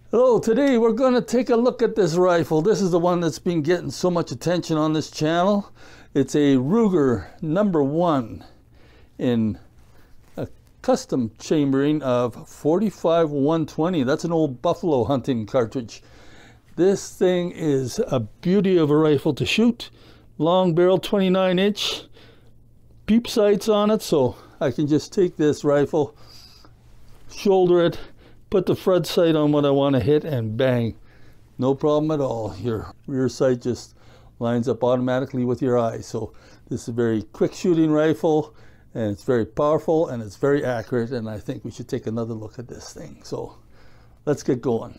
Hello, today we're going to take a look at this rifle. This is the one that's been getting so much attention on this channel. It's a Ruger #1 in a custom chambering of 45-120. That's an old buffalo hunting cartridge. This thing is a beauty of a rifle to shoot. Long barrel, 29-inch, peep sights on it, so I can just take this rifle, shoulder it, put the front sight on what I want to hit, and bang. No problem at all. Your rear sight just lines up automatically with your eye. So this is a very quick shooting rifle, and it's very powerful, and it's very accurate, and I think we should take another look at this thing. So let's get going.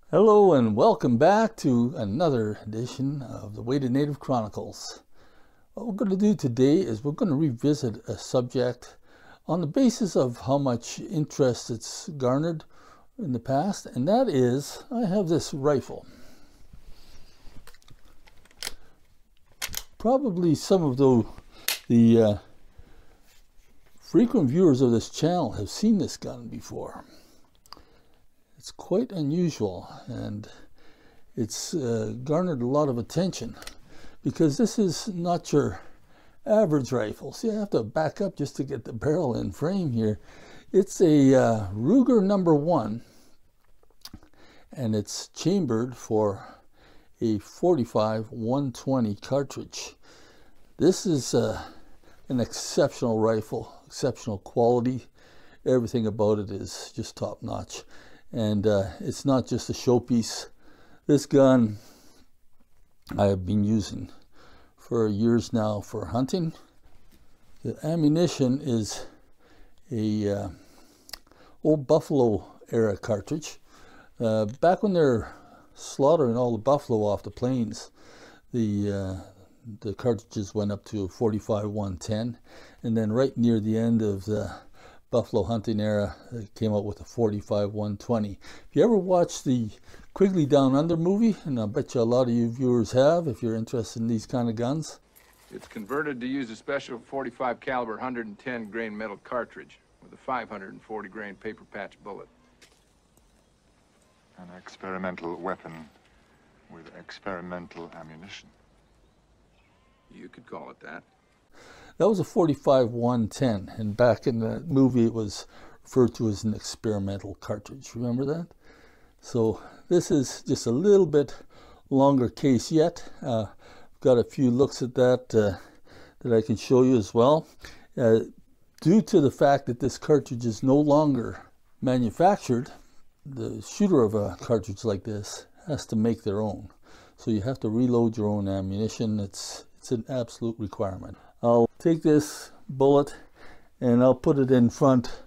Hello and welcome back to another edition of the Weighted Native Chronicles. What we're going to do today is we're going to revisit a subject on the basis of how much interest it's garnered in the past, and that is, I have this rifle. Probably some of the frequent viewers of this channel have seen this gun before. It's quite unusual, and it's garnered a lot of attention because this is not your average rifle. See, I have to back up just to get the barrel in frame here. It's a Ruger #1, and it's chambered for a 45-120 cartridge. This is an exceptional rifle, exceptional quality. Everything about it is just top notch. And it's not just a showpiece. This gun I have been using for years now for hunting. The ammunition is a old buffalo era cartridge. Back when they're slaughtering all the buffalo off the plains, the cartridges went up to 45-110, and then right near the end of the buffalo hunting era, it came out with a 45-120. If you ever watched the Quigley Down Under movie, and I bet you a lot of you viewers have, if you're interested in these kind of guns. It's converted to use a special 45 caliber 110 grain metal cartridge with a 540 grain paper patch bullet. An experimental weapon with experimental ammunition. You could call it that. That was a 45-110, and back in the movie it was referred to as an experimental cartridge. Remember that? So this is just a little bit longer case yet. Got a few looks at that that I can show you as well. Due to the fact that this cartridge is no longer manufactured, the shooter of a cartridge like this has to make their own. So you have to reload your own ammunition. It's an absolute requirement. I'll take this bullet and I'll put it in front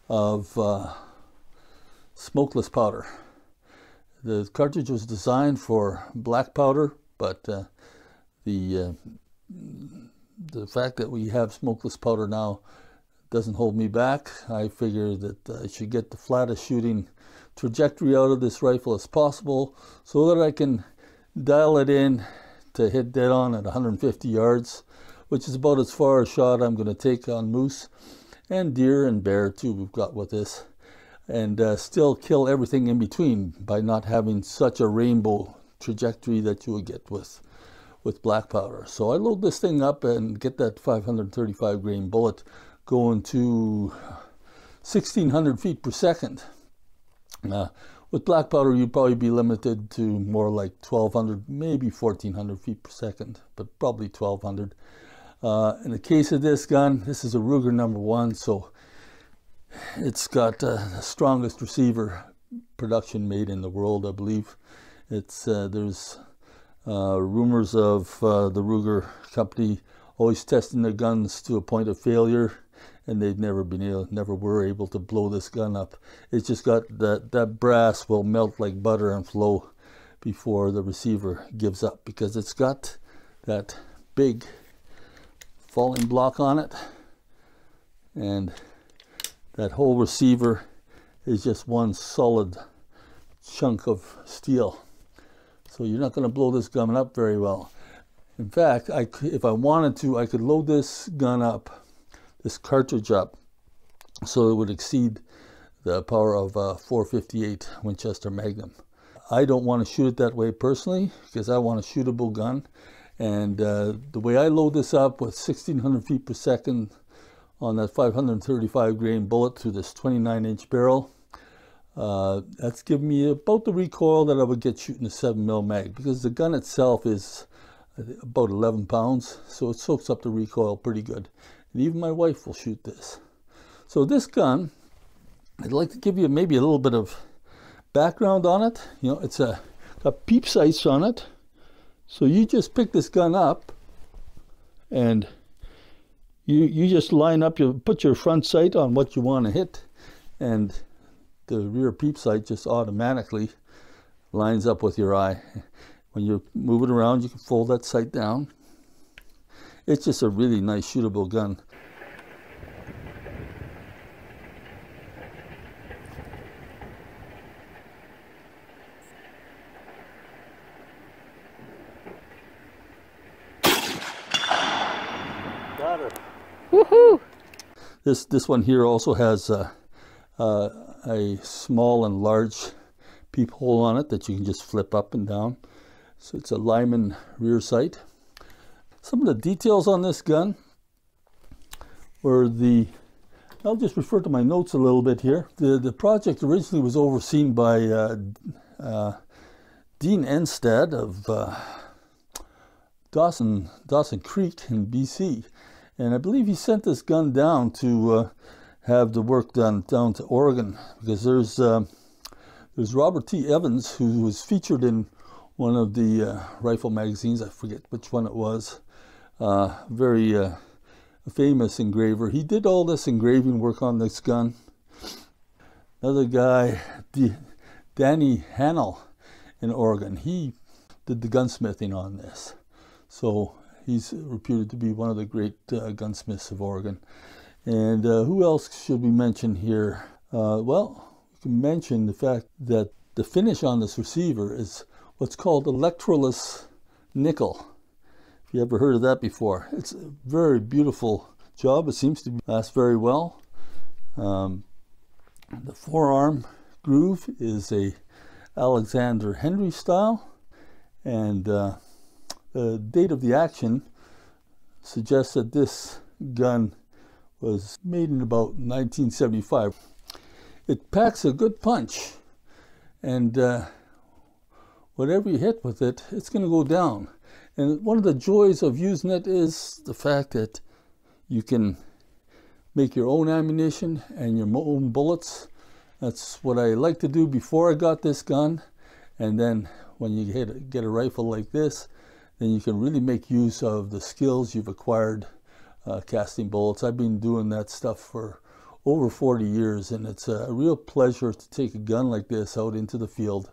of smokeless powder. The cartridge was designed for black powder, but the fact that we have smokeless powder now doesn't hold me back. I figure that I should get the flattest shooting trajectory out of this rifle as possible so that I can dial it in to hit dead on at 150 yards. Which is about as far a shot I'm going to take on moose and deer and bear too we've got with this, and still kill everything in between by not having such a rainbow trajectory that you would get with black powder. So I load this thing up and get that 535 grain bullet going to 1600 feet per second. With black powder you'd probably be limited to more like 1200, maybe 1400 feet per second, but probably 1200. In the case of this gun, this is a Ruger #1, so it's got the strongest receiver production made in the world, I believe. It's there's rumors of the Ruger company always testing their guns to a point of failure, and they've never were able to blow this gun up. It's just got that brass will melt like butter and flow before the receiver gives up, because it's got that big falling block on it, and that whole receiver is just one solid chunk of steel. So you're not going to blow this gun up very well. In fact, if I wanted to, I could load this gun up, this cartridge up, so it would exceed the power of a .458 Winchester Magnum. I don't want to shoot it that way personally, because I want a shootable gun. And the way I load this up with 1600 feet per second on that 535 grain bullet through this 29-inch barrel, that's giving me about the recoil that I would get shooting a 7mm mag, because the gun itself is about 11 pounds, so it soaks up the recoil pretty good. And even my wife will shoot this. So this gun, I'd like to give you maybe a little bit of background on it. You know, it's got peep sights on it. So you just pick this gun up and you just line up, you put your front sight on what you want to hit, and the rear peep sight just automatically lines up with your eye. When you move it around, you can fold that sight down. It's just a really nice shootable gun. Got her. Woohoo! This one here also has a small and large peephole on it that you can just flip up and down. So it's a Lyman rear sight. Some of the details on this gun were I'll just refer to my notes a little bit here. The project originally was overseen by Dean Enstad of Dawson Creek in BC. And I believe he sent this gun down to have the work done down to Oregon, because there's Robert T. Evans, who was featured in one of the rifle magazines. I forget which one it was. Very famous engraver. He did all this engraving work on this gun. Another guy, Danny Hannell in Oregon, he did the gunsmithing on this. So he's reputed to be one of the great gunsmiths of Oregon. And who else should we mention here? Well, we can mention the fact that the finish on this receiver is what's called electroless nickel. If you ever heard of that before. It's a very beautiful job. It seems to last very well. The forearm groove is a Alexander Henry style, and the date of the action suggests that this gun was made in about 1975. It packs a good punch, and whatever you hit with it, it's going to go down. And one of the joys of using it is the fact that you can make your own ammunition and your own bullets. That's what I like to do before I got this gun. And then when you get a rifle like this, then you can really make use of the skills you've acquired casting bullets. I've been doing that stuff for over 40 years, and it's a real pleasure to take a gun like this out into the field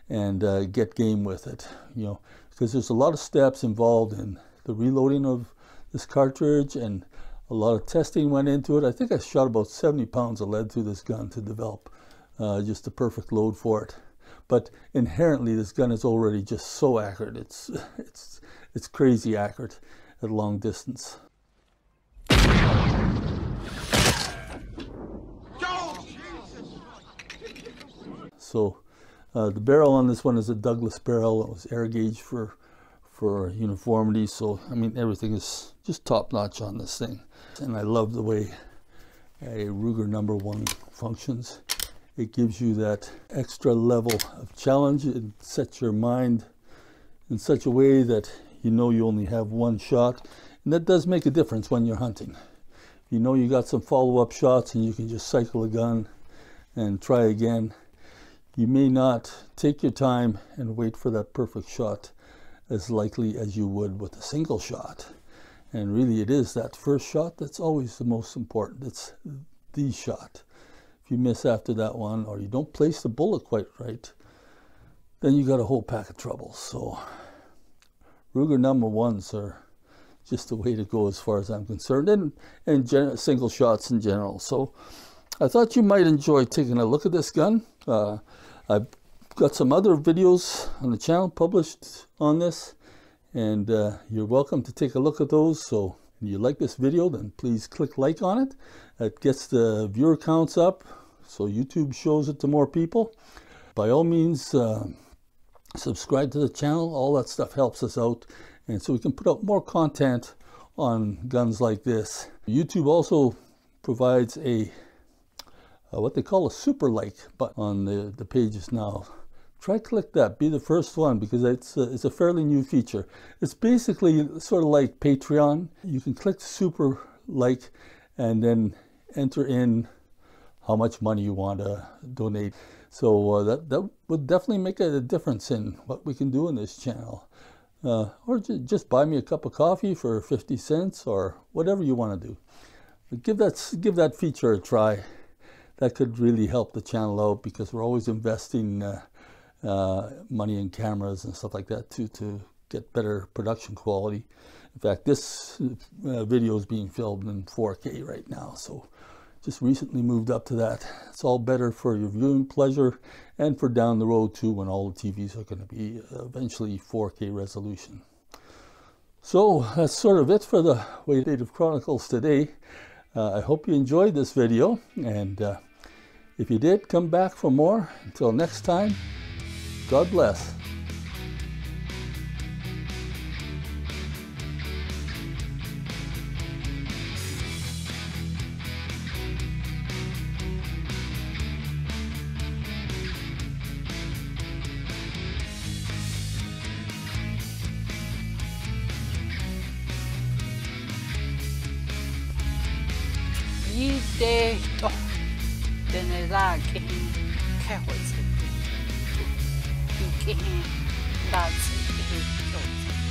and get game with it, you know, because there's a lot of steps involved in the reloading of this cartridge, and a lot of testing went into it. I think I shot about 70 pounds of lead through this gun to develop just the perfect load for it. But inherently, this gun is already just so accurate. It's crazy accurate at long distance. So the barrel on this one is a Douglas barrel. It was air gauge for uniformity. So I mean, everything is just top notch on this thing. And I love the way a Ruger #1 functions. It gives you that extra level of challenge. It sets your mind in such a way that you know you only have one shot. And that does make a difference when you're hunting. You know you got some follow-up shots and you can just cycle a gun and try again. You may not take your time and wait for that perfect shot as likely as you would with a single shot. And really it is that first shot that's always the most important. It's the shot. If you miss after that one, or you don't place the bullet quite right, then you got a whole pack of trouble. So Ruger #1s are just the way to go as far as I'm concerned, and single shots in general. So I thought you might enjoy taking a look at this gun. I've got some other videos on the channel published on this, and you're welcome to take a look at those. So if you like this video, then please click like on it. That gets the viewer counts up, so YouTube shows it to more people. By all means, subscribe to the channel. All that stuff helps us out, and so we can put out more content on guns like this. YouTube also provides a what they call a super like button on the pages now. Try click that, be the first one, because it's a fairly new feature. It's basically sort of like Patreon. You can click super like and then enter in how much money you want to donate. So that would definitely make a difference in what we can do in this channel. Or just buy me a cup of coffee for 50 cents or whatever you want to do. But give that feature a try. That could really help the channel out, because we're always investing money in cameras and stuff like that to get better production quality. In fact, this video is being filmed in 4K right now, so just recently moved up to that. It's all better for your viewing pleasure and for down the road too, when all the TVs are going to be eventually 4K resolution. So that's sort of it for the Native Chronicles today. I hope you enjoyed this video, and if you did, come back for more. Until next time, God bless.一day to then I can carrots. You can that's it.